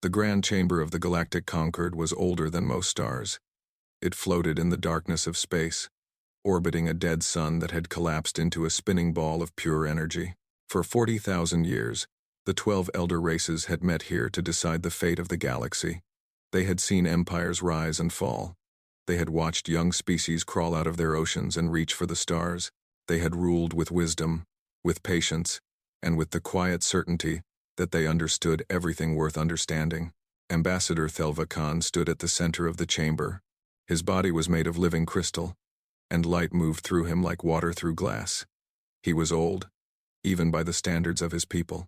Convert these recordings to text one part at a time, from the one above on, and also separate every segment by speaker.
Speaker 1: The grand chamber of the Galactic Concil was older than most stars. It floated in the darkness of space, orbiting a dead sun that had collapsed into a spinning ball of pure energy. For 40,000 years, the 12 elder races had met here to decide the fate of the galaxy. They had seen empires rise and fall. They had watched young species crawl out of their oceans and reach for the stars. They had ruled with wisdom, with patience, and with the quiet certainty that they understood everything worth understanding. Ambassador Thelva Khan stood at the center of the chamber. His body was made of living crystal, and light moved through him like water through glass. He was old, even by the standards of his people.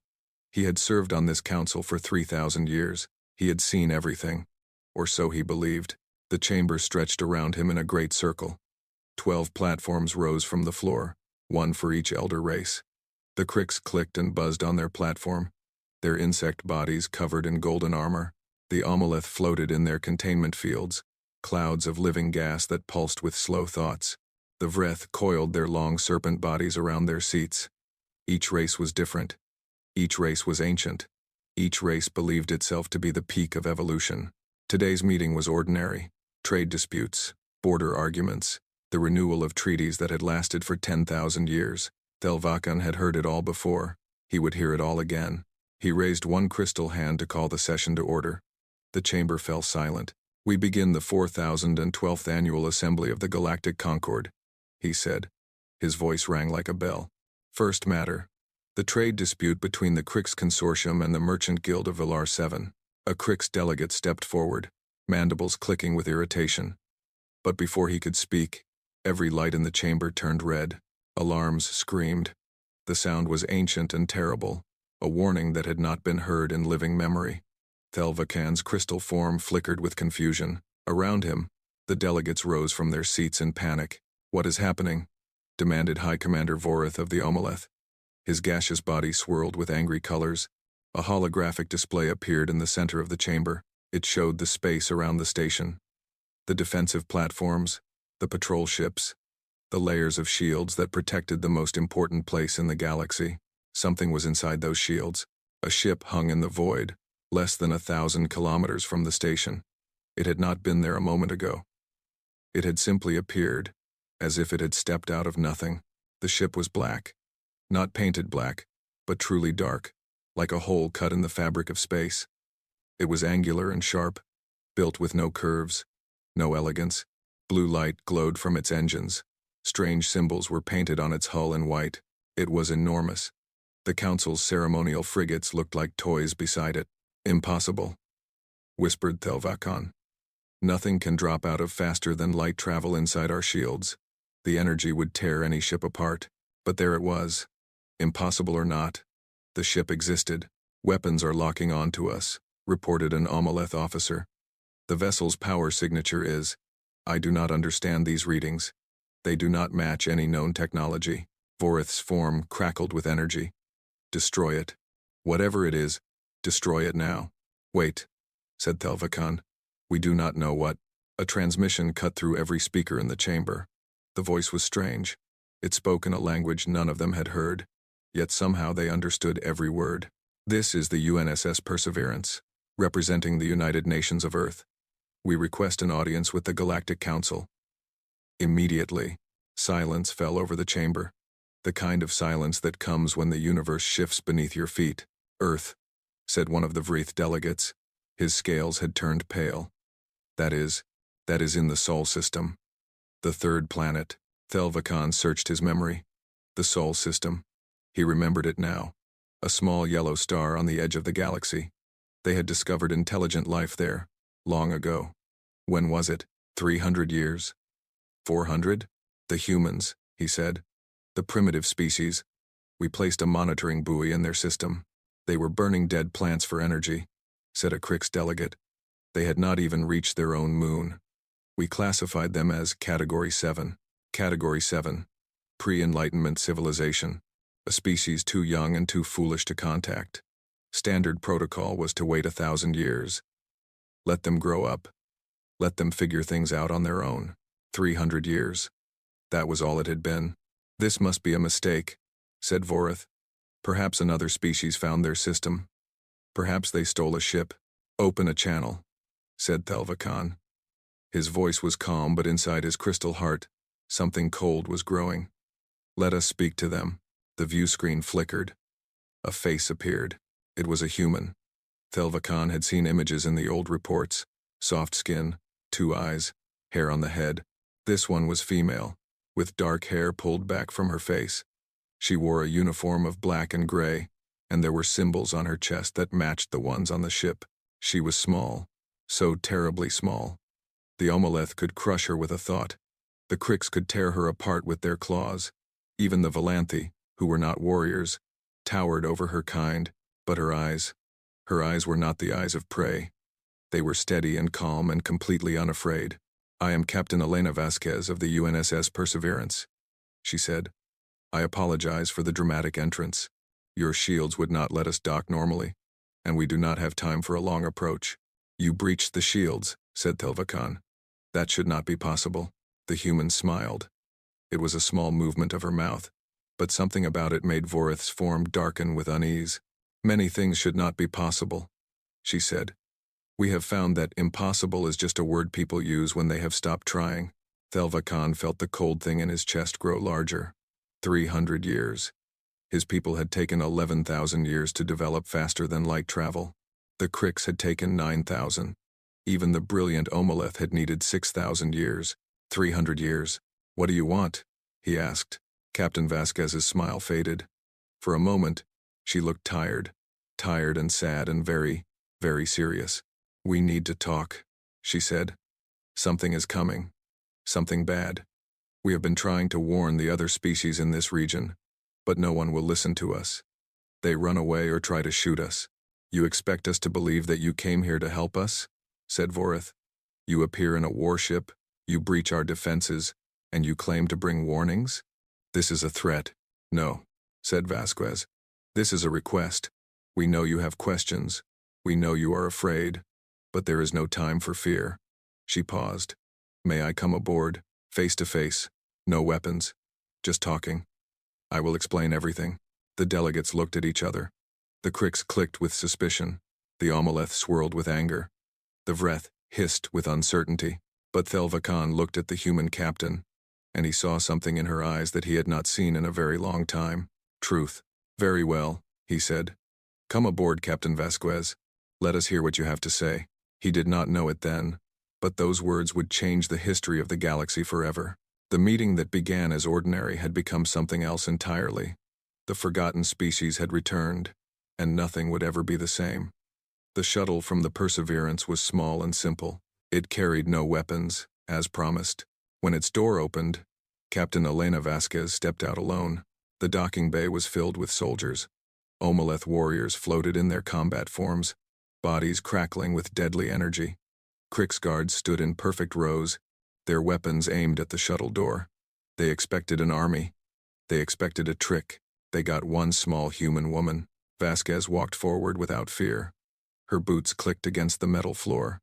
Speaker 1: He had served on this council for 3,000 years. He had seen everything, or so he believed. The chamber stretched around him in a great circle. 12 platforms rose from the floor, one for each elder race. The Krix clicked and buzzed on their platform, their insect bodies covered in golden armor. The Omolith floated in their containment fields, clouds of living gas that pulsed with slow thoughts. The Vreth coiled their long serpent bodies around their seats. Each race was different. Each race was ancient. Each race believed itself to be the peak of evolution. Today's meeting was ordinary. Trade disputes, border arguments, the renewal of treaties that had lasted for 10,000 years. Thelva Khan had heard it all before. He would hear it all again. He raised one crystal hand to call the session to order. The chamber fell silent. "We begin the 4012th annual assembly of the Galactic Concil," he said. His voice rang like a bell. First matter: the trade dispute between the Krix Consortium and the Merchant Guild of Villar 7. A Krix delegate stepped forward, mandibles clicking with irritation. But before he could speak, every light in the chamber turned red. Alarms screamed. The sound was ancient and terrible, a warning that had not been heard in living memory. Thelva Khan's crystal form flickered with confusion. Around him, the delegates rose from their seats in panic. "What is happening?" demanded High Commander Vorith of the Omolith. His gaseous body swirled with angry colors. A holographic display appeared in the center of the chamber. It showed the space around the station. The defensive platforms, the patrol ships, the layers of shields that protected the most important place in the galaxy. Something was inside those shields. A ship hung in the void, less than 1,000 kilometers from the station. It had not been there a moment ago. It had simply appeared, as if it had stepped out of nothing. The ship was black. Not painted black, but truly dark, like a hole cut in the fabric of space. It was angular and sharp, built with no curves, no elegance. Blue light glowed from its engines. Strange symbols were painted on its hull in white. It was enormous. The Council's ceremonial frigates looked like toys beside it. "Impossible," whispered Thelva Khan. "Nothing can drop out of faster than light travel inside our shields. The energy would tear any ship apart." But there it was. Impossible or not, the ship existed. "Weapons are locking on to us," reported an Omolith officer. "The vessel's power signature is, I do not understand these readings. They do not match any known technology." Vorith's form crackled with energy. "Destroy it. Whatever it is, destroy it now." "Wait," said Thelva Khan. "We do not know what." A transmission cut through every speaker in the chamber. The voice was strange. It spoke in a language none of them had heard, yet somehow they understood every word. "This is the UNSS Perseverance, representing the United Nations of Earth. We request an audience with the Galactic Concil." Immediately, silence fell over the chamber, the kind of silence that comes when the universe shifts beneath your feet. "Earth," said one of the Vreth delegates. His scales had turned pale. That is in the Sol system. The third planet. Thelva Khan searched his memory. The Sol system. He remembered it now. A small yellow star on the edge of the galaxy. They had discovered intelligent life there, long ago. When was it? 300 years? 400? "The humans," he said. "The primitive species. We placed a monitoring buoy in their system. They were burning dead plants for energy," said a Krix delegate. "They had not even reached their own moon. We classified them as Category 7. Category 7. Pre-Enlightenment civilization. A species too young and too foolish to contact. Standard protocol was to wait 1,000 years. Let them grow up. Let them figure things out on their own. 300 years. That was all it had been." "This must be a mistake," said Vorith. "Perhaps another species found their system. Perhaps they stole a ship, "Open a channel," said Thelva Khan. His voice was calm, but inside his crystal heart, something cold was growing. "Let us speak to them." The view screen flickered. A face appeared. It was a human. Thelva Khan had seen images in the old reports. Soft skin, 2 eyes, hair on the head. This one was female, with dark hair pulled back from her face. She wore a uniform of black and gray, and there were symbols on her chest that matched the ones on the ship. She was small, so terribly small. The Omeleth could crush her with a thought. The Crix could tear her apart with their claws. Even the Valanthi, who were not warriors, towered over her kind, but her eyes were not the eyes of prey. They were steady and calm and completely unafraid. "I am Captain Elena Vasquez of the UNSS Perseverance," she said. "I apologize for the dramatic entrance. Your shields would not let us dock normally, and we do not have time for a long approach." "You breached the shields," said Thelva Khan. "That should not be possible." The human smiled. It was a small movement of her mouth, but something about it made Vorith's form darken with unease. "Many things should not be possible," she said. "We have found that impossible is just a word people use when they have stopped trying." Thelva Khan felt the cold thing in his chest grow larger. 300 years. His people had taken 11,000 years to develop faster than light travel. The Crix had taken 9,000. Even the brilliant Omeleth had needed 6,000 years. 300 years. "What do you want?" he asked. Captain Vasquez's smile faded. For a moment, she looked tired and sad and very, very serious. "We need to talk," she said. "Something is coming. Something bad. We have been trying to warn the other species in this region, but no one will listen to us. They run away or try to shoot us." "You expect us to believe that you came here to help us?" said Vorith. "You appear in a warship, you breach our defenses, and you claim to bring warnings? This is a threat." "No," said Vasquez. "This is a request. We know you have questions. We know you are afraid. But there is no time for fear." She paused. "May I come aboard, face to face? No weapons. Just talking. I will explain everything." The delegates looked at each other. The Crix clicked with suspicion. The Omeleth swirled with anger. The Vreth hissed with uncertainty. But Thelva Khan looked at the human captain, and he saw something in her eyes that he had not seen in a very long time. "Truth." "Very well," he said. "Come aboard, Captain Vasquez. Let us hear what you have to say." He did not know it then, but those words would change the history of the galaxy forever. The meeting that began as ordinary had become something else entirely. The forgotten species had returned, and nothing would ever be the same. The shuttle from the Perseverance was small and simple. It carried no weapons, as promised. When its door opened, Captain Elena Vasquez stepped out alone. The docking bay was filled with soldiers. Omeleth warriors floated in their combat forms, bodies crackling with deadly energy. Crix guards stood in perfect rows, their weapons aimed at the shuttle door. They expected an army. They expected a trick. They got one small human woman. Vasquez walked forward without fear. Her boots clicked against the metal floor.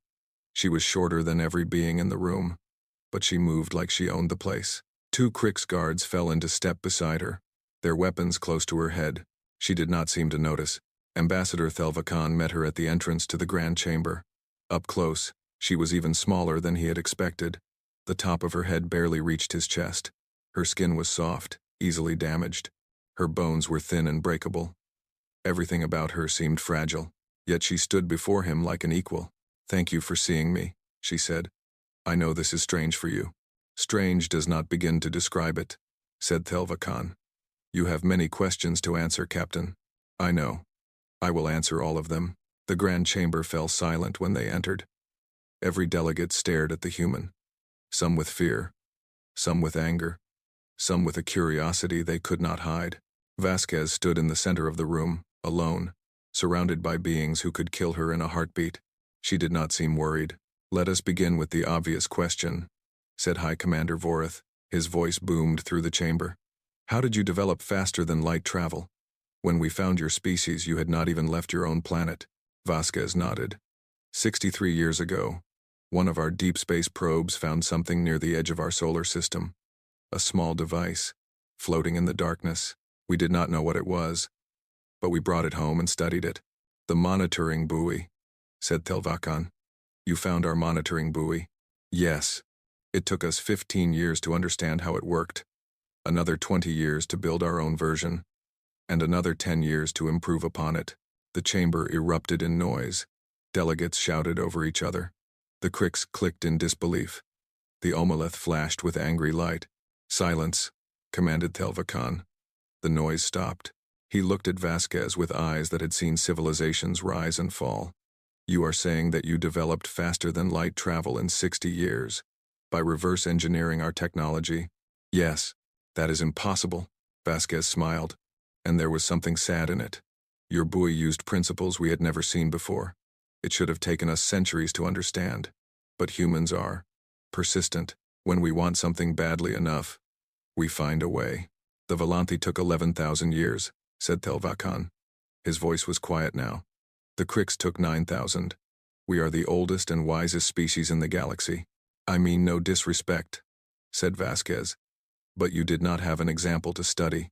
Speaker 1: She was shorter than every being in the room, but she moved like she owned the place. 2 Crix guards fell into step beside her, their weapons close to her head. She did not seem to notice. Ambassador Thelva Khan met her at the entrance to the Grand Chamber. Up close, she was even smaller than he had expected. The top of her head barely reached his chest. Her skin was soft, easily damaged. Her bones were thin and breakable. Everything about her seemed fragile, yet she stood before him like an equal. "Thank you for seeing me," she said. "I know this is strange for you." "Strange does not begin to describe it," said Thelva Khan. "You have many questions to answer, Captain." "I know. I will answer all of them." The Grand Chamber fell silent when they entered. Every delegate stared at the human, some with fear, some with anger, some with a curiosity they could not hide. Vasquez stood in the center of the room, alone, surrounded by beings who could kill her in a heartbeat. She did not seem worried. "Let us begin with the obvious question," said High Commander Vorith. His voice boomed through the chamber. "How did you develop faster than light travel? When we found your species, you had not even left your own planet." Vasquez nodded. 63 years ago, one of our deep space probes found something near the edge of our solar system. A small device, floating in the darkness. We did not know what it was, but we brought it home and studied it. The monitoring buoy. said Telvakan. You found our monitoring buoy? Yes. It took us 15 years to understand how it worked, another 20 years to build our own version, and another 10 years to improve upon it. The chamber erupted in noise. Delegates shouted over each other. The Cricks clicked in disbelief. The Omeleth flashed with angry light. Silence, commanded Telvakan. The noise stopped. He looked at Vasquez with eyes that had seen civilizations rise and fall. You are saying that you developed faster than light travel in 60 years, by reverse engineering our technology? Yes, that is impossible, Vasquez smiled, and there was something sad in it. Your buoy used principles we had never seen before. It should have taken us centuries to understand. But humans are persistent. When we want something badly enough, we find a way. The Volanthi took 11,000 years, said Telvakan. His voice was quiet now. The Cricks took 9,000. We are the oldest and wisest species in the galaxy. I mean no disrespect, said Vasquez. But you did not have an example to study.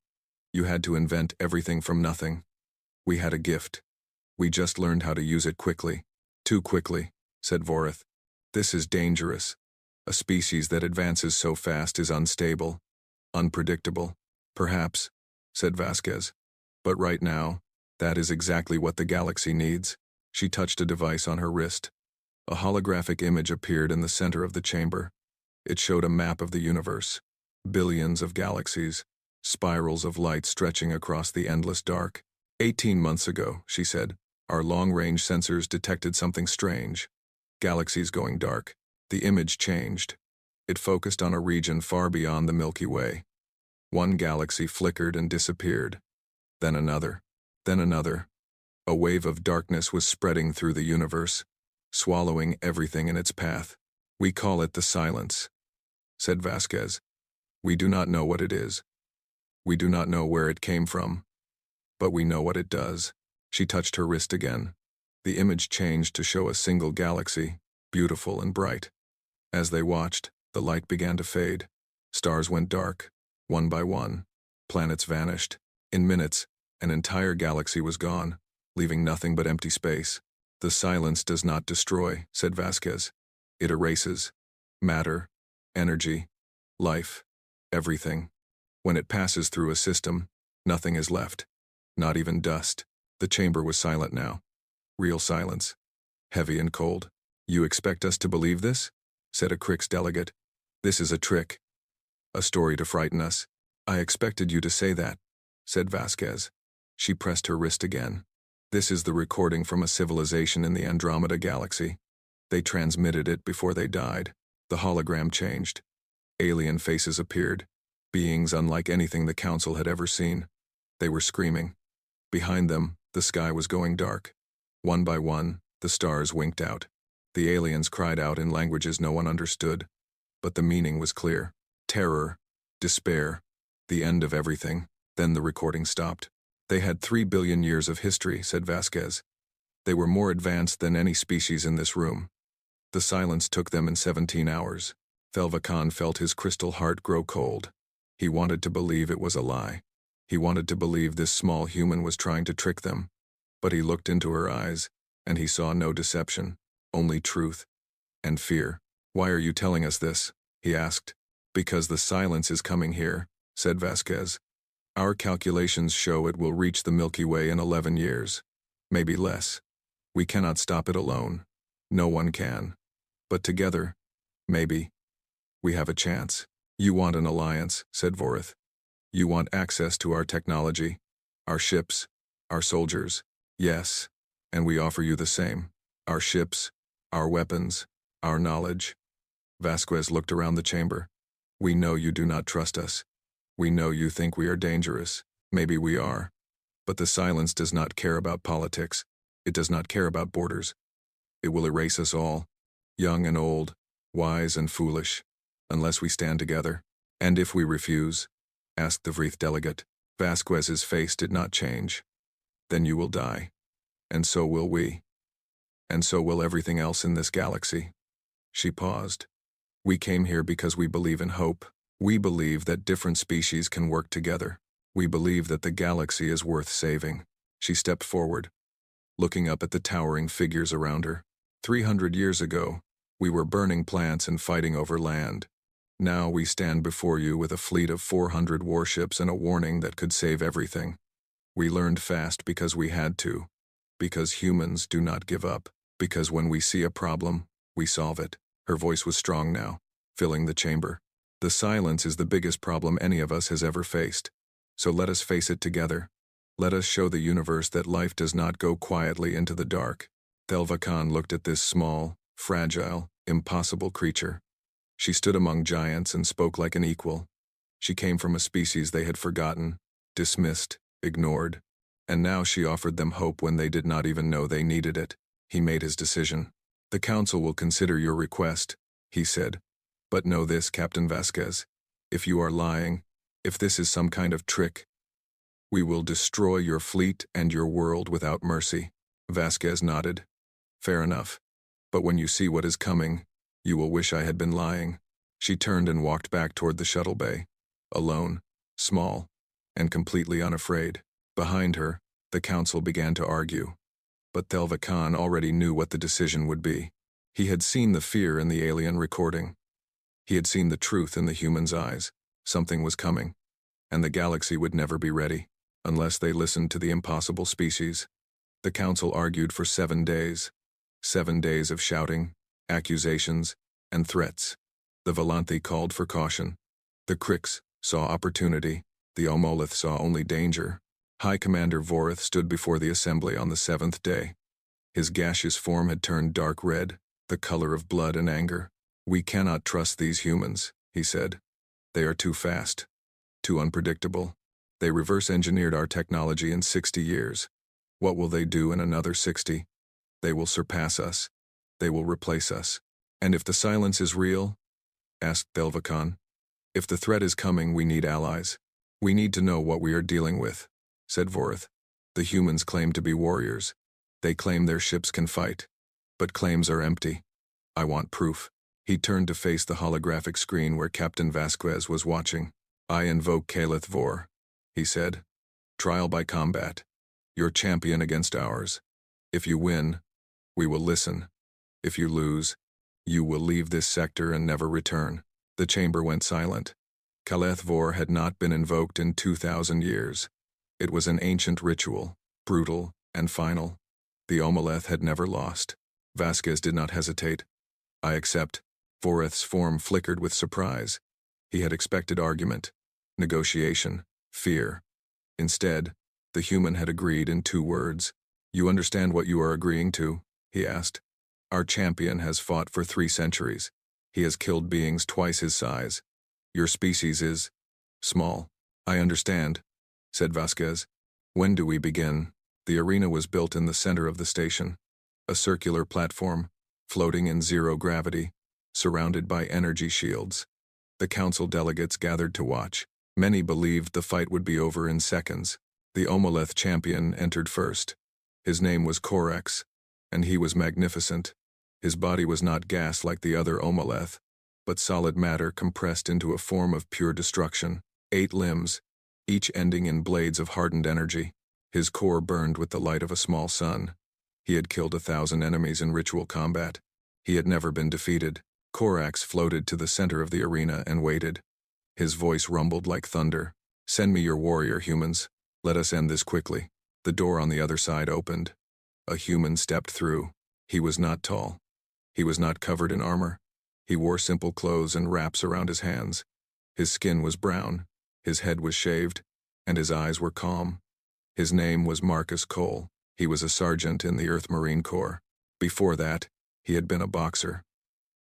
Speaker 1: You had to invent everything from nothing. We had a gift. We just learned how to use it quickly. Too quickly, said Vorith. This is dangerous. A species that advances so fast is unstable, unpredictable. Perhaps, said Vasquez. But right now, that is exactly what the galaxy needs. She touched a device on her wrist. A holographic image appeared in the center of the chamber. It showed a map of the universe. Billions of galaxies, spirals of light stretching across the endless dark. 18 months ago, she said, our long-range sensors detected something strange. Galaxies going dark. The image changed. It focused on a region far beyond the Milky Way. One galaxy flickered and disappeared. Then another. Then another. A wave of darkness was spreading through the universe, swallowing everything in its path. We call it the silence, said Vasquez. We do not know what it is. We do not know where it came from. But we know what it does. She touched her wrist again. The image changed to show a single galaxy, beautiful and bright. As they watched, the light began to fade. Stars went dark, one by one. Planets vanished. In minutes, an entire galaxy was gone, leaving nothing but empty space. The silence does not destroy, said Vasquez. It erases. Matter, energy, life, everything. When it passes through a system, nothing is left. Not even dust. The chamber was silent now. Real silence. Heavy and cold. You expect us to believe this? Said a Crix delegate. This is a trick. A story to frighten us. I expected you to say that, said Vasquez. She pressed her wrist again. This is the recording from a civilization in the Andromeda galaxy. They transmitted it before they died. The hologram changed. Alien faces appeared. Beings unlike anything the Council had ever seen. They were screaming. Behind them, the sky was going dark. One by one, the stars winked out. The aliens cried out in languages no one understood. But the meaning was clear. Terror, despair, the end of everything. Then the recording stopped. They had 3 billion years of history, said Vasquez. They were more advanced than any species in this room. The silence took them in 17 hours. Thelvakan felt his crystal heart grow cold. He wanted to believe it was a lie. He wanted to believe this small human was trying to trick them. But he looked into her eyes, and he saw no deception, only truth and fear. Why are you telling us this? He asked. Because the silence is coming here, said Vasquez. Our calculations show it will reach the Milky Way in 11 years. Maybe less. We cannot stop it alone. No one can. But together, maybe, we have a chance. You want an alliance, said Vorith. You want access to our technology, our ships, our soldiers. Yes, and we offer you the same. Our ships, our weapons, our knowledge. Vasquez looked around the chamber. We know you do not trust us. We know you think we are dangerous. Maybe we are. But the silence does not care about politics. It does not care about borders. It will erase us all, young and old, wise and foolish, unless we stand together. And if we refuse? Asked the Vreeth delegate. Vasquez's face did not change. Then you will die. And so will we. And so will everything else in this galaxy. She paused. We came here because we believe in hope. We believe that different species can work together. We believe that the galaxy is worth saving. She stepped forward. looking up at the towering figures around her. 300 years ago, we were burning plants and fighting over land. Now we stand before you with a fleet of 400 warships and a warning that could save everything. We learned fast because we had to. Because humans do not give up. Because when we see a problem, we solve it. Her voice was strong now, filling the chamber. The silence is the biggest problem any of us has ever faced. So let us face it together. Let us show the universe that life does not go quietly into the dark. Thelva Khan looked at this small, fragile, impossible creature. She stood among giants and spoke like an equal. She came from a species they had forgotten, dismissed, ignored. And now she offered them hope when they did not even know they needed it. He made his decision. The council will consider your request, he said. But know this, Captain Vasquez. If you are lying, if this is some kind of trick, we will destroy your fleet and your world without mercy. Vasquez nodded. Fair enough. But when you see what is coming, you will wish I had been lying. She turned and walked back toward the shuttle bay. Alone, small, and completely unafraid. Behind her, the council began to argue. But Thelva Khan already knew what the decision would be. He had seen the fear in the alien recording. He had seen the truth in the human's eyes. Something was coming, and the galaxy would never be ready, unless they listened to the impossible species. The council argued for 7 days. 7 days of shouting, accusations, and threats. The Volanthi called for caution. The Krix saw opportunity. The Omolith saw only danger. High Commander Vorith stood before the assembly on the 7th day. His gaseous form had turned dark red, the color of blood and anger. We cannot trust these humans, he said. They are too fast, too unpredictable. They reverse-engineered our technology in 60 years. What will they do in another 60? They will surpass us. They will replace us. And if the silence is real? Asked Thelva Khan. If the threat is coming, we need allies. We need to know what we are dealing with, said Vorith. The humans claim to be warriors. They claim their ships can fight. But claims are empty. I want proof. He turned to face the holographic screen where Captain Vasquez was watching. I invoke Kaleth Vor, he said. Trial by combat. Your champion against ours. If you win, we will listen. If you lose, you will leave this sector and never return. The chamber went silent. Kaleth Vor had not been invoked in 2,000 years. It was an ancient ritual, brutal and final. The Omoleth had never lost. Vasquez did not hesitate. I accept. Vorith's form flickered with surprise. He had expected argument, negotiation, fear. Instead, the human had agreed in 2 words. You understand what you are agreeing to? He asked. Our champion has fought for 3 centuries. He has killed beings twice his size. Your species is small. I understand, said Vasquez. When do we begin? The arena was built in the center of the station. A circular platform, floating in 0 gravity, surrounded by energy shields. The council delegates gathered to watch. Many believed the fight would be over in seconds. The Omoleth champion entered first. His name was Corax, and he was magnificent. His body was not gas like the other Omoleth, but solid matter compressed into a form of pure destruction. 8 limbs, each ending in blades of hardened energy. His core burned with the light of a small sun. He had killed 1,000 enemies in ritual combat. He had never been defeated. Corax floated to the center of the arena and waited. His voice rumbled like thunder. Send me your warrior, humans. Let us end this quickly. The door on the other side opened. A human stepped through. He was not tall. He was not covered in armor. He wore simple clothes and wraps around his hands. His skin was brown, his head was shaved, and his eyes were calm. His name was Marcus Cole. He was a sergeant in the Earth Marine Corps. Before that, he had been a boxer.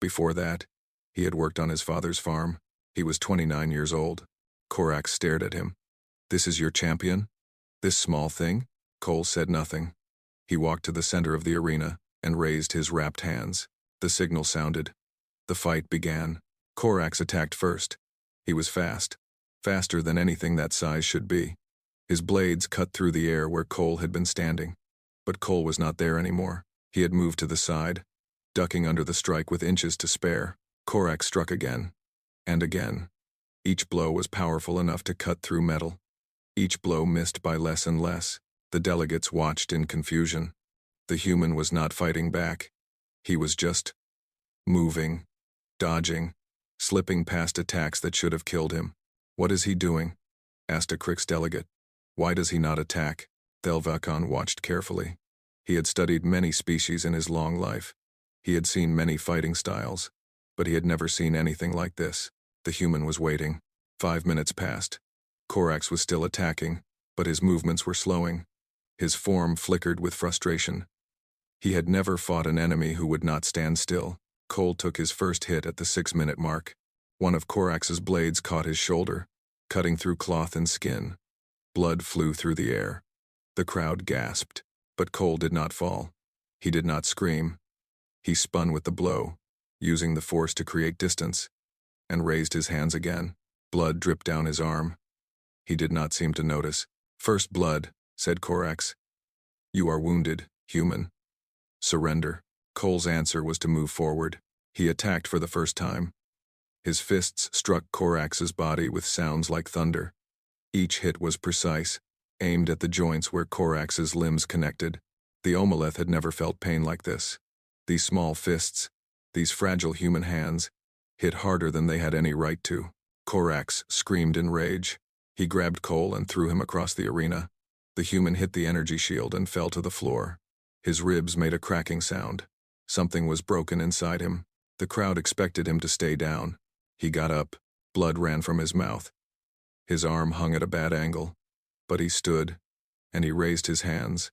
Speaker 1: Before that, he had worked on his father's farm. He was 29 years old. Corax stared at him. This is your champion? This small thing? Cole said nothing. He walked to the center of the arena and raised his wrapped hands. The signal sounded. The fight began. Corax attacked first. He was fast. Faster than anything that size should be. His blades cut through the air where Cole had been standing. But Cole was not there anymore. He had moved to the side, ducking under the strike with inches to spare. Corax struck again. And again. Each blow was powerful enough to cut through metal. Each blow missed by less and less. The delegates watched in confusion. The human was not fighting back. He was just moving, dodging, slipping past attacks that should have killed him. "What is he doing?" asked a Crix delegate. "Why does he not attack?" Thelvakan watched carefully. He had studied many species in his long life. He had seen many fighting styles, but he had never seen anything like this. The human was waiting. 5 minutes passed. Corax was still attacking, but his movements were slowing. His form flickered with frustration. He had never fought an enemy who would not stand still. Cole took his first hit at the 6-minute mark. One of Corax's blades caught his shoulder, cutting through cloth and skin. Blood flew through the air. The crowd gasped, but Cole did not fall. He did not scream. He spun with the blow, using the force to create distance, and raised his hands again. Blood dripped down his arm. He did not seem to notice. "First blood," said Corax. "You are wounded, human. Surrender." Cole's answer was to move forward. He attacked for the first time. His fists struck Corax's body with sounds like thunder. Each hit was precise, aimed at the joints where Corax's limbs connected. The Omeleth had never felt pain like this. These small fists, these fragile human hands, hit harder than they had any right to. Corax screamed in rage. He grabbed Cole and threw him across the arena. The human hit the energy shield and fell to the floor. His ribs made a cracking sound. Something was broken inside him. The crowd expected him to stay down. He got up. Blood ran from his mouth. His arm hung at a bad angle. But he stood, and he raised his hands,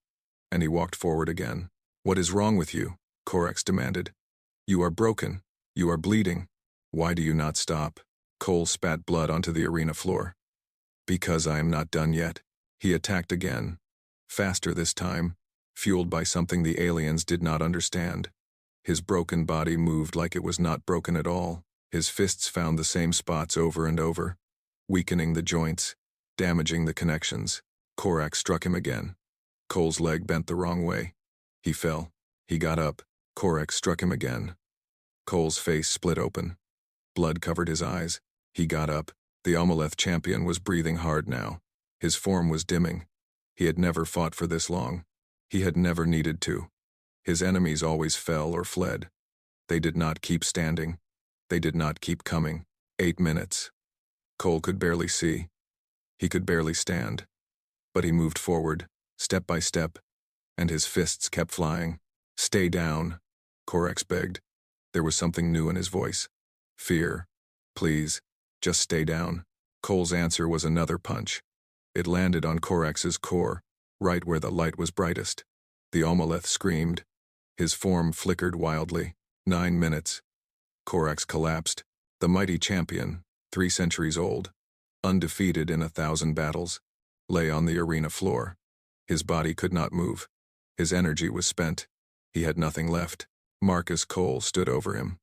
Speaker 1: and he walked forward again. "What is wrong with you?" Corax demanded. "You are broken. You are bleeding. Why do you not stop?" Cole spat blood onto the arena floor. "Because I am not done yet." He attacked again. Faster this time, fueled by something the aliens did not understand. His broken body moved like it was not broken at all. His fists found the same spots over and over, weakening the joints, damaging the connections. Corax struck him again. Cole's leg bent the wrong way. He fell. He got up. Corax struck him again. Cole's face split open. Blood covered his eyes. He got up. The Omeleth champion was breathing hard now. His form was dimming. He had never fought for this long. He had never needed to. His enemies always fell or fled. They did not keep standing. They did not keep coming. 8 minutes. Cole could barely see. He could barely stand. But he moved forward, step by step, and his fists kept flying. "Stay down," Corax begged. There was something new in his voice. Fear. "Please, just stay down." Cole's answer was another punch. It landed on Corax's core, right where the light was brightest. The Omeleth screamed. His form flickered wildly. 9 minutes. Corax collapsed. The mighty champion, 3 centuries old, undefeated in 1,000 battles, lay on the arena floor. His body could not move. His energy was spent. He had nothing left. Marcus Cole stood over him.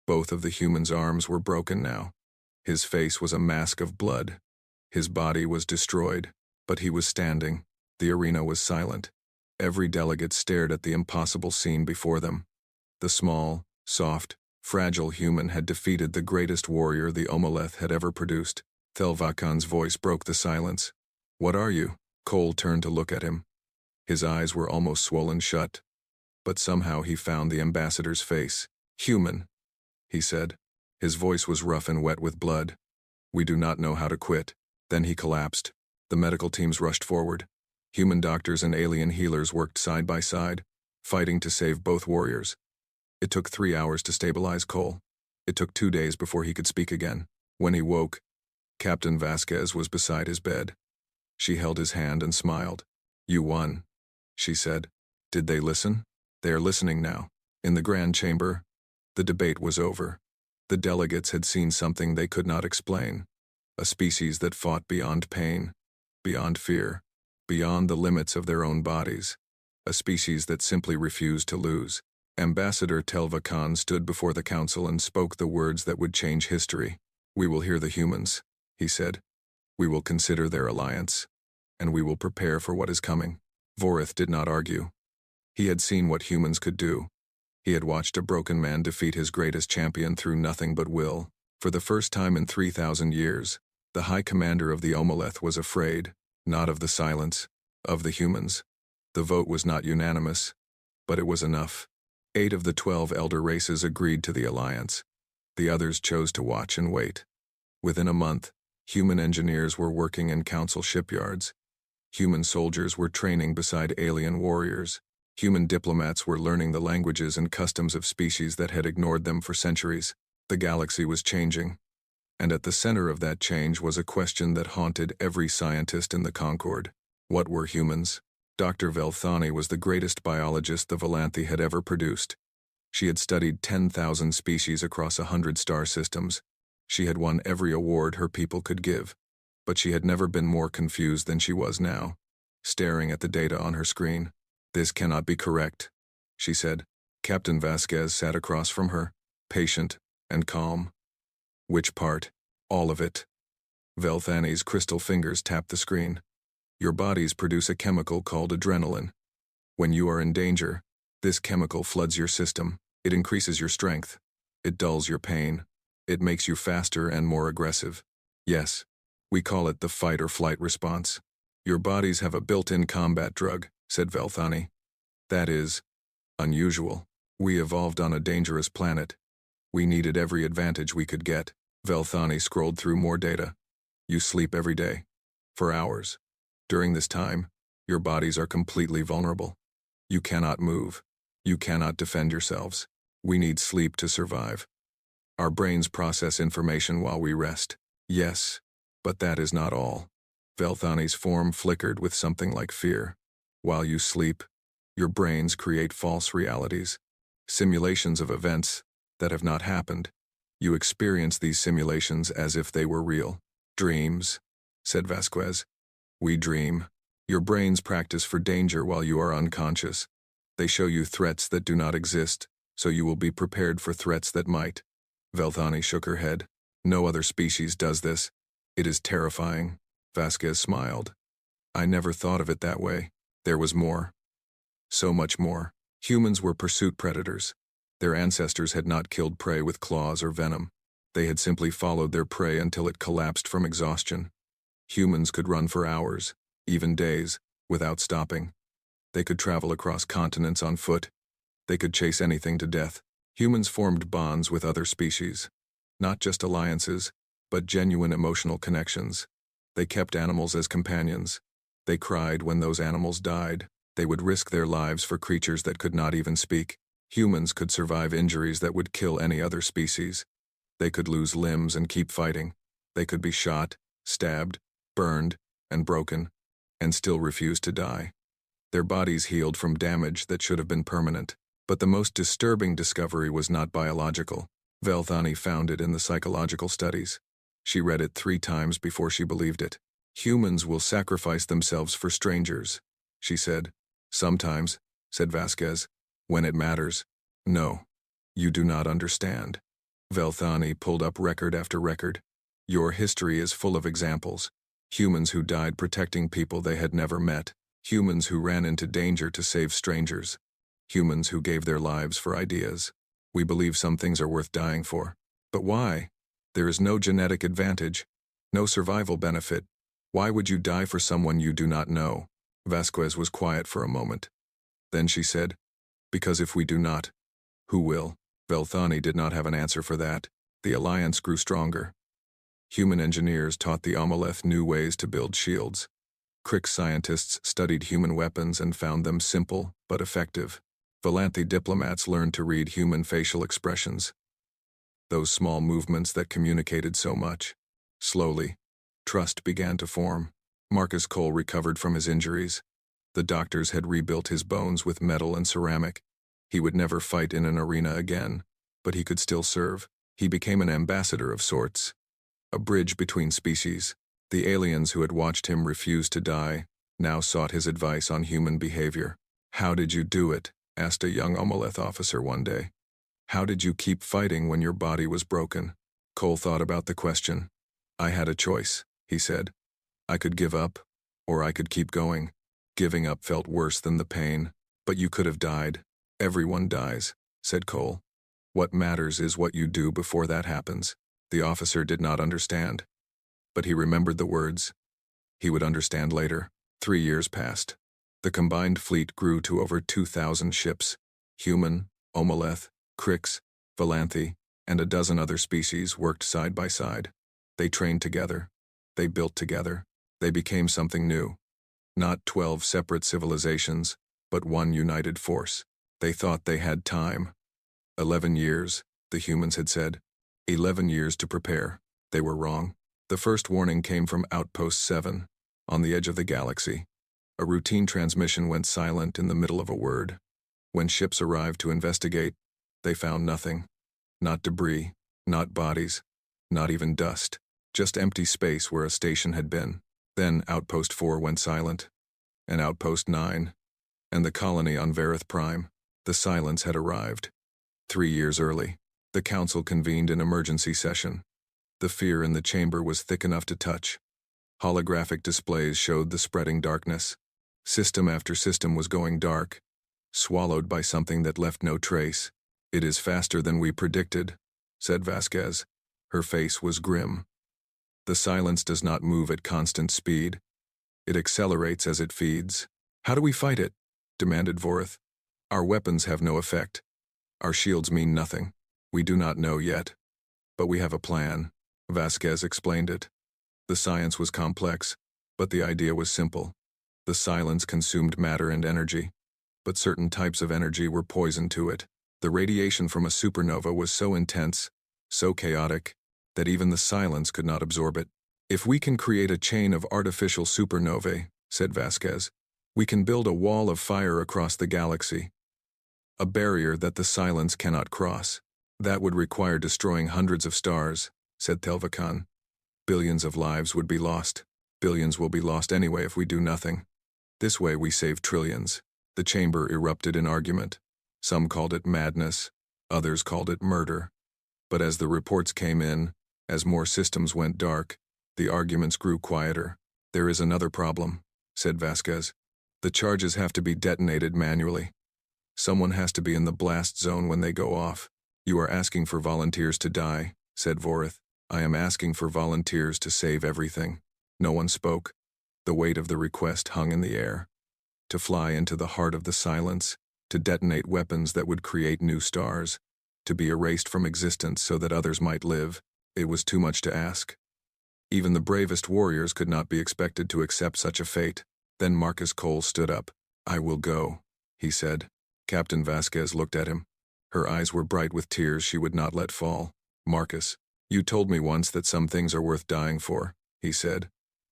Speaker 1: Both of the human's arms were broken now. His face was a mask of blood. His body was destroyed, but he was standing. The arena was silent. Every delegate stared at the impossible scene before them. The small, soft, fragile human had defeated the greatest warrior the Omeleth had ever produced. Thelvakan's voice broke the silence. "What are you?" Cole turned to look at him. His eyes were almost swollen shut, but somehow he found the ambassador's face. "Human," he said. His voice was rough and wet with blood. "We do not know how to quit." Then he collapsed. The medical teams rushed forward. Human doctors and alien healers worked side by side, fighting to save both warriors. It took 3 hours to stabilize Cole. It took 2 days before he could speak again. When he woke, Captain Vasquez was beside his bed. She held his hand and smiled. "You won," she said. "Did they listen?" "They are listening now." In the Grand Chamber, the debate was over. The delegates had seen something they could not explain. A species that fought beyond pain, beyond fear, beyond the limits of their own bodies. A species that simply refused to lose. Ambassador Telvakan stood before the council and spoke the words that would change history. "We will hear the humans," he said. "We will consider their alliance, and we will prepare for what is coming." Vorith did not argue. He had seen what humans could do. He had watched a broken man defeat his greatest champion through nothing but will. For the first time in 3,000 years, the High Commander of the Omeleth was afraid, not of the silence, of the humans. The vote was not unanimous. But it was enough. 8 of the 12 elder races agreed to the alliance. The others chose to watch and wait. Within a month, human engineers were working in council shipyards. Human soldiers were training beside alien warriors. Human diplomats were learning the languages and customs of species that had ignored them for centuries. The galaxy was changing. And at the center of that change was a question that haunted every scientist in the Concord. What were humans? Dr. Velthani was the greatest biologist the Volanthi had ever produced. She had studied 10,000 species across 100 star systems. She had won every award her people could give. But she had never been more confused than she was now, staring at the data on her screen. "This cannot be correct," she said. Captain Vasquez sat across from her, patient and calm. "Which part?" "All of it." Velthani's crystal fingers tapped the screen. "Your bodies produce a chemical called adrenaline. When you are in danger, this chemical floods your system. It increases your strength. It dulls your pain. It makes you faster and more aggressive. Yes, we call it the fight or flight response. Your bodies have a built-in combat drug," said Velthani. "That is unusual. We evolved on a dangerous planet. We needed every advantage we could get." Velthani scrolled through more data. "You sleep every day. For hours. During this time, your bodies are completely vulnerable. You cannot move. You cannot defend yourselves. We need sleep to survive. Our brains process information while we rest." "Yes, but that is not all." Velthani's form flickered with something like fear. "While you sleep, your brains create false realities, simulations of events that have not happened. You experience these simulations as if they were real." "Dreams," said Vasquez. "We dream. Your brains practice for danger while you are unconscious. They show you threats that do not exist, so you will be prepared for threats that might." Velthani shook her head. "No other species does this. It is terrifying." Vasquez smiled. "I never thought of it that way. There was more. So much more. Humans were pursuit predators. Their ancestors had not killed prey with claws or venom. They had simply followed their prey until it collapsed from exhaustion. Humans could run for hours, even days, without stopping. They could travel across continents on foot. They could chase anything to death. Humans formed bonds with other species. Not just alliances, but genuine emotional connections. They kept animals as companions. They cried when those animals died. They would risk their lives for creatures that could not even speak. Humans could survive injuries that would kill any other species. They could lose limbs and keep fighting. They could be shot, stabbed, burned, and broken, and still refuse to die. Their bodies healed from damage that should have been permanent. But the most disturbing discovery was not biological. Velthani found it in the psychological studies. She read it 3 times before she believed it. "Humans will sacrifice themselves for strangers," she said. "Sometimes," said Vasquez, "when it matters." "No, you do not understand." Velthani pulled up record after record. "Your history is full of examples. Humans who died protecting people they had never met. Humans who ran into danger to save strangers. Humans who gave their lives for ideas. We believe some things are worth dying for. But why? There is no genetic advantage, no survival benefit. Why would you die for someone you do not know?" Vasquez was quiet for a moment. Then she said, "Because if we do not, who will?" Velthani did not have an answer for that. The alliance grew stronger. Human engineers taught the Omeleth new ways to build shields. Crick scientists studied human weapons and found them simple but effective. Volanthi diplomats learned to read human facial expressions. Those small movements that communicated so much. Slowly, trust began to form. Marcus Cole recovered from his injuries. The doctors had rebuilt his bones with metal and ceramic. He would never fight in an arena again, but he could still serve. He became an ambassador of sorts. A bridge between species. The aliens who had watched him refuse to die now sought his advice on human behavior. "How did you do it?" asked a young Omeleth officer one day. "How did you keep fighting when your body was broken?" Cole thought about the question. "I had a choice," he said. "I could give up, or I could keep going. Giving up felt worse than the pain. But you could have died." "Everyone dies," said Cole. "What matters is what you do before that happens." The officer did not understand. But he remembered the words. He would understand later. 3 years passed. The combined fleet grew to over 2,000 ships. Human, Omeleth, Crix, Valanthe, and a dozen other species worked side by side. They trained together. They built together. They became something new. Not 12 separate civilizations, but one united force. They thought they had time. 11 years, the humans had said. 11 years to prepare. They were wrong. The first warning came from Outpost 7, on the edge of the galaxy. A routine transmission went silent in the middle of a word. When ships arrived to investigate, they found nothing. Not debris, not bodies, not even dust. Just empty space where a station had been. Then Outpost 4 went silent. And Outpost 9. And the colony on Varith Prime. The silence had arrived. 3 years early. The council convened an emergency session. The fear in the chamber was thick enough to touch. Holographic displays showed the spreading darkness. System after system was going dark, swallowed by something that left no trace. "It is faster than we predicted," said Vasquez. Her face was grim. "The silence does not move at constant speed. It accelerates as it feeds." "How do we fight it?" demanded Vorith. "Our weapons have no effect. Our shields mean nothing. We do not know yet. But we have a plan." Vasquez explained it. The science was complex, but the idea was simple. The silence consumed matter and energy, but certain types of energy were poison to it. The radiation from a supernova was so intense, so chaotic, that even the silence could not absorb it. "If we can create a chain of artificial supernovae," said Vasquez, "we can build a wall of fire across the galaxy. A barrier that the silence cannot cross. That would require destroying hundreds of stars," said Telvakan. "Billions of lives would be lost. Billions will be lost anyway if we do nothing. This way we save trillions." The chamber erupted in argument. Some called it madness, others called it murder. But as the reports came in, as more systems went dark, the arguments grew quieter. "There is another problem," said Vasquez. "The charges have to be detonated manually. Someone has to be in the blast zone when they go off." "You are asking for volunteers to die," said Vorith. "I am asking for volunteers to save everything." No one spoke. The weight of the request hung in the air. To fly into the heart of the silence, to detonate weapons that would create new stars, to be erased from existence so that others might live, it was too much to ask. Even the bravest warriors could not be expected to accept such a fate. Then Marcus Cole stood up. "I will go," he said. Captain Vasquez looked at him. Her eyes were bright with tears she would not let fall. "Marcus, you told me once that some things are worth dying for," he said.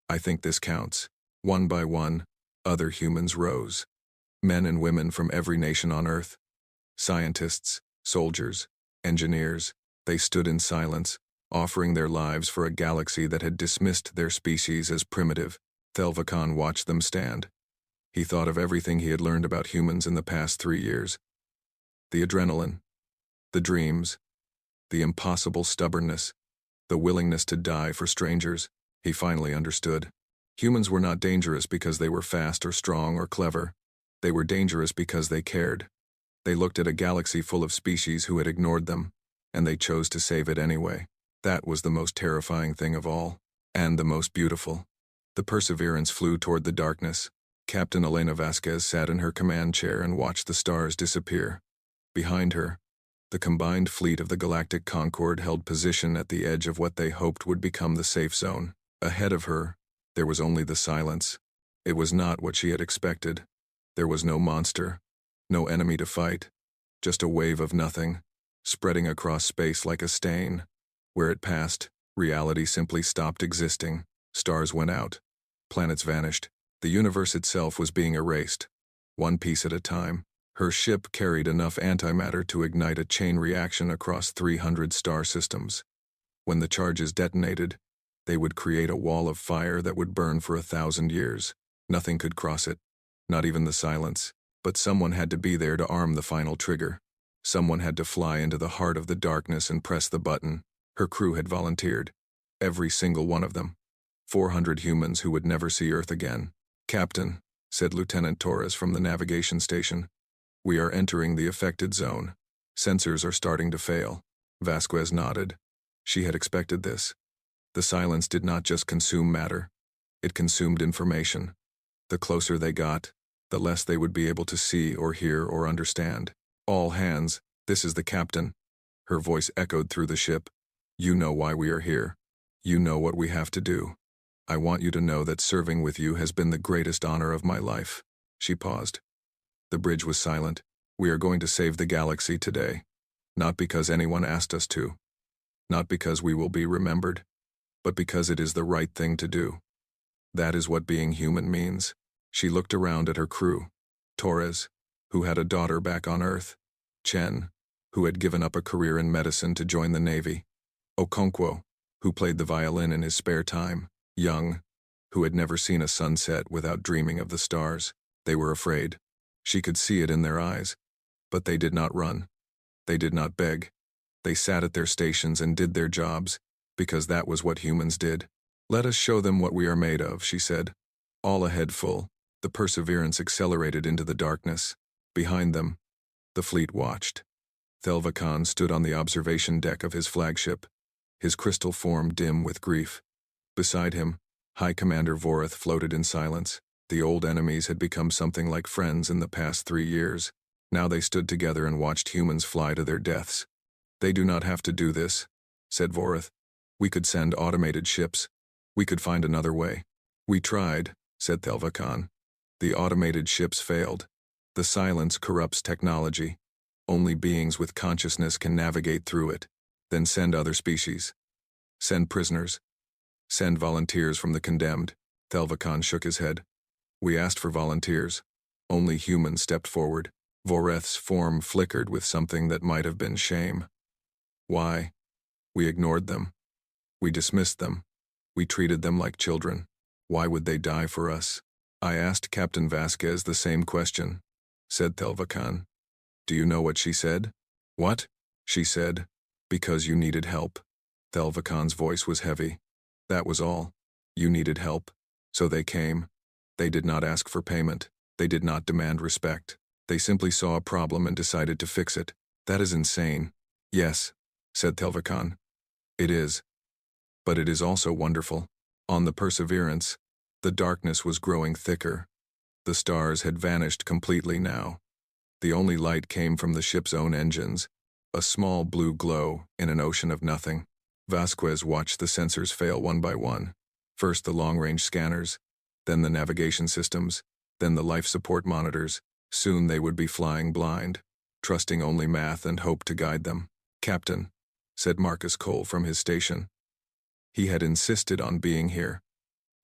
Speaker 1: "I think this counts." One by one, other humans rose. Men and women from every nation on Earth. Scientists, soldiers, engineers. They stood in silence, offering their lives for a galaxy that had dismissed their species as primitive. Thelvakan watched them stand. He thought of everything he had learned about humans in the past 3 years. The adrenaline, the dreams, the impossible stubbornness, the willingness to die for strangers. He finally understood. Humans were not dangerous because they were fast or strong or clever. They were dangerous because they cared. They looked at a galaxy full of species who had ignored them, and they chose to save it anyway. That was the most terrifying thing of all, and the most beautiful. The Perseverance flew toward the darkness. Captain Elena Vasquez sat in her command chair and watched the stars disappear. Behind her, the combined fleet of the Galactic Concorde held position at the edge of what they hoped would become the safe zone. Ahead of her, there was only the silence. It was not what she had expected. There was no monster, no enemy to fight, just a wave of nothing, spreading across space like a stain. Where it passed, reality simply stopped existing. Stars went out. Planets vanished. The universe itself was being erased, one piece at a time. Her ship carried enough antimatter to ignite a chain reaction across 300 star systems. When the charges detonated, they would create a wall of fire that would burn for 1,000 years. Nothing could cross it, not even the silence. But someone had to be there to arm the final trigger. Someone had to fly into the heart of the darkness and press the button. Her crew had volunteered. Every single one of them. 400 humans who would never see Earth again. "Captain," said Lieutenant Torres from the navigation station, "we are entering the affected zone. Sensors are starting to fail." Vasquez nodded. She had expected this. The silence did not just consume matter. It consumed information. The closer they got, the less they would be able to see or hear or understand. All hands, this is the captain. Her voice echoed through the ship. You know why we are here. You know what we have to do. I want you to know that serving with you has been the greatest honor of my life. She paused. The bridge was silent. We are going to save the galaxy today. Not because anyone asked us to. Not because we will be remembered. But because it is the right thing to do. That is what being human means. She looked around at her crew. Torres, who had a daughter back on Earth. Chen, who had given up a career in medicine to join the Navy. Okonkwo, who played the violin in his spare time. Young, who had never seen a sunset without dreaming of the stars. They were afraid. She could see it in their eyes. But they did not run. They did not beg. They sat at their stations and did their jobs, because that was what humans did. Let us show them what we are made of, she said. All ahead full, the Perseverance accelerated into the darkness. Behind them, the fleet watched. Thelva Khan stood on the observation deck of his flagship, his crystal form dim with grief. Beside him, High Commander Voreth floated in silence. The old enemies had become something like friends in the past 3 years. Now they stood together and watched humans fly to their deaths. They do not have to do this, said Voreth. We could send automated ships. We could find another way. We tried, said Thelva Khan. The automated ships failed. The silence corrupts technology. Only beings with consciousness can navigate through it. Then send other species. Send prisoners. Send volunteers from the condemned. Thelva Khan shook his head. We asked for volunteers. Only humans stepped forward. Voreth's form flickered with something that might have been shame. Why? We ignored them. We dismissed them. We treated them like children. Why would they die for us? I asked Captain Vasquez the same question, said Thelva Khan. Do you know what she said? What? She said, because you needed help. Thelva Khan's voice was heavy. That was all. You needed help. So they came. They did not ask for payment. They did not demand respect. They simply saw a problem and decided to fix it. That is insane. Yes, said Thelva Khan. It is. But it is also wonderful. On the Perseverance, the darkness was growing thicker. The stars had vanished completely now. The only light came from the ship's own engines, a small blue glow in an ocean of nothing. Vasquez watched the sensors fail one by one. First the long-range scanners, then the navigation systems, then the life support monitors. Soon they would be flying blind, trusting only math and hope to guide them. Captain, said Marcus Cole from his station. He had insisted on being here.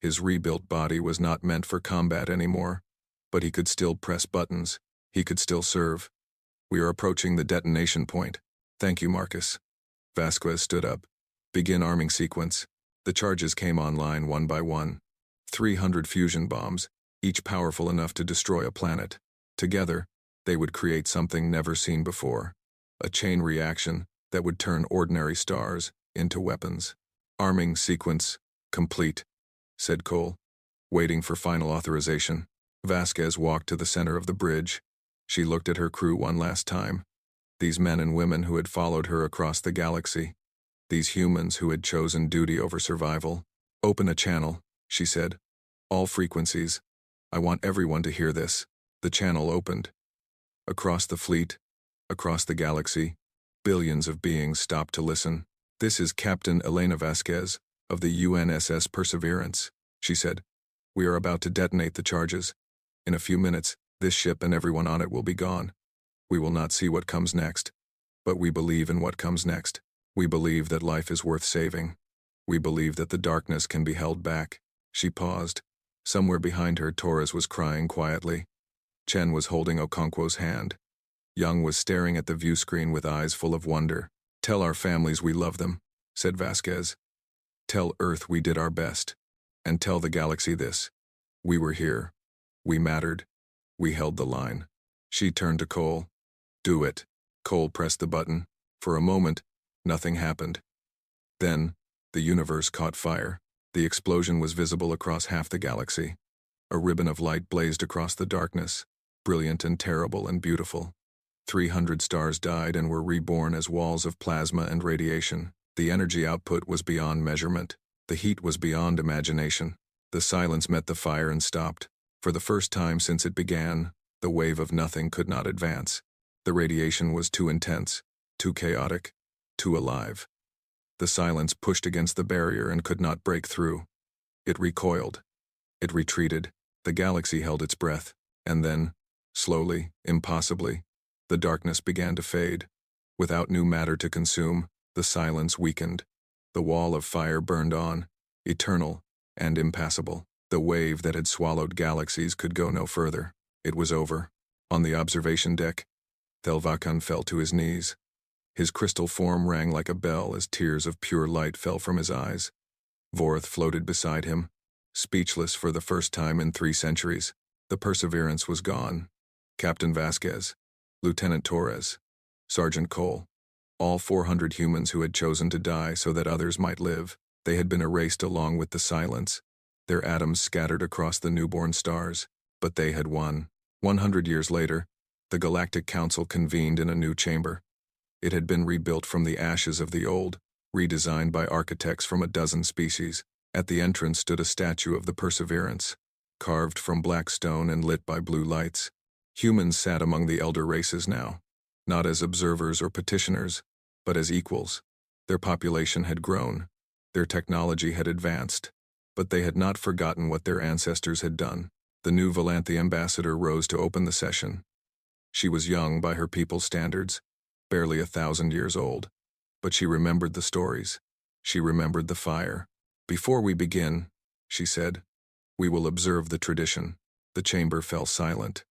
Speaker 1: His rebuilt body was not meant for combat anymore, but he could still press buttons. He could still serve. We are approaching the detonation point. Thank you, Marcus. Vasquez stood up. Begin arming sequence. The charges came online one by one. 300 fusion bombs, each powerful enough to destroy a planet. Together, they would create something never seen before. A chain reaction that would turn ordinary stars into weapons. Arming sequence complete, said Cole, waiting for final authorization. Vasquez walked to the center of the bridge. She looked at her crew one last time. These men and women who had followed her across the galaxy. These humans who had chosen duty over survival. Open a channel, she said. All frequencies. I want everyone to hear this. The channel opened. Across the fleet, across the galaxy, billions of beings stopped to listen. This is Captain Elena Vasquez of the UNSS Perseverance, she said. We are about to detonate the charges. In a few minutes, this ship and everyone on it will be gone. We will not see what comes next. But we believe in what comes next. We believe that life is worth saving. We believe that the darkness can be held back. She paused. Somewhere behind her, Torres was crying quietly. Chen was holding Okonkwo's hand. Young was staring at the view screen with eyes full of wonder. Tell our families we love them, said Vasquez. Tell Earth we did our best. And tell the galaxy this. We were here. We mattered. We held the line. She turned to Cole. Do it. Cole pressed the button. For a moment, nothing happened. Then, the universe caught fire. The explosion was visible across half the galaxy. A ribbon of light blazed across the darkness, brilliant and terrible and beautiful. 300 stars died and were reborn as walls of plasma and radiation. The energy output was beyond measurement. The heat was beyond imagination. The silence met the fire and stopped. For the first time since it began, the wave of nothing could not advance. The radiation was too intense, too chaotic, too alive. The silence pushed against the barrier and could not break through. It recoiled. It retreated. The galaxy held its breath. And then, slowly, impossibly, the darkness began to fade. Without new matter to consume, the silence weakened. The wall of fire burned on, eternal and impassable. The wave that had swallowed galaxies could go no further. It was over. On the observation deck, Thelvakan fell to his knees. His crystal form rang like a bell as tears of pure light fell from his eyes. Vorth floated beside him, speechless for the first time in 3 centuries. The Perseverance was gone. Captain Vasquez, Lieutenant Torres, Sergeant Cole, all 400 humans who had chosen to die so that others might live, they had been erased along with the silence, their atoms scattered across the newborn stars. But they had won. 100 years later, the Galactic Council convened in a new chamber. It had been rebuilt from the ashes of the old, redesigned by architects from a dozen species. At the entrance stood a statue of the Perseverance, carved from black stone and lit by blue lights. Humans sat among the elder races now, not as observers or petitioners, but as equals. Their population had grown, their technology had advanced, but they had not forgotten what their ancestors had done. The new Valanthe ambassador rose to open the session. She was young by her people's standards, barely 1,000 years old, but she remembered the stories. She remembered the fire. "Before we begin," she said, "we will observe the tradition." The chamber fell silent.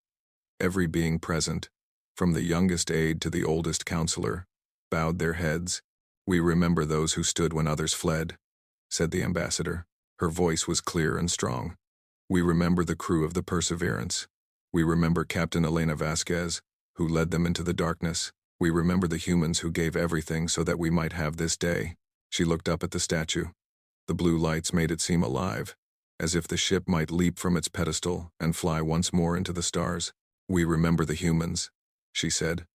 Speaker 1: Every being present, from the youngest aide to the oldest counselor, bowed their heads. "We remember those who stood when others fled," said the ambassador. Her voice was clear and strong. "We remember the crew of the Perseverance. We remember Captain Elena Vasquez, who led them into the darkness. We remember the humans who gave everything so that we might have this day." She looked up at the statue. The blue lights made it seem alive, as if the ship might leap from its pedestal and fly once more into the stars. "We remember the humans," she said,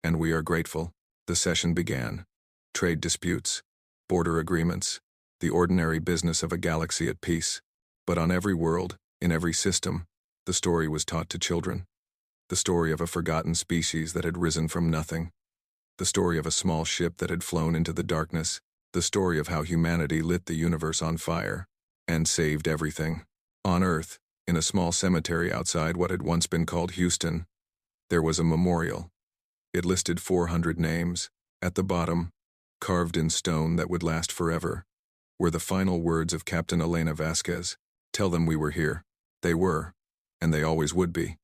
Speaker 1: "and we are grateful." The session began. Trade disputes, border agreements, the ordinary business of a galaxy at peace. But on every world, in every system, the story was taught to children. The story of a forgotten species that had risen from nothing. The story of a small ship that had flown into the darkness. The story of how humanity lit the universe on fire and saved everything. On Earth, in a small cemetery outside what had once been called Houston, there was a memorial. It listed 400 names. At the bottom, carved in stone that would last forever, were the final words of Captain Elena Vasquez. "Tell them we were here." They were, and they always would be.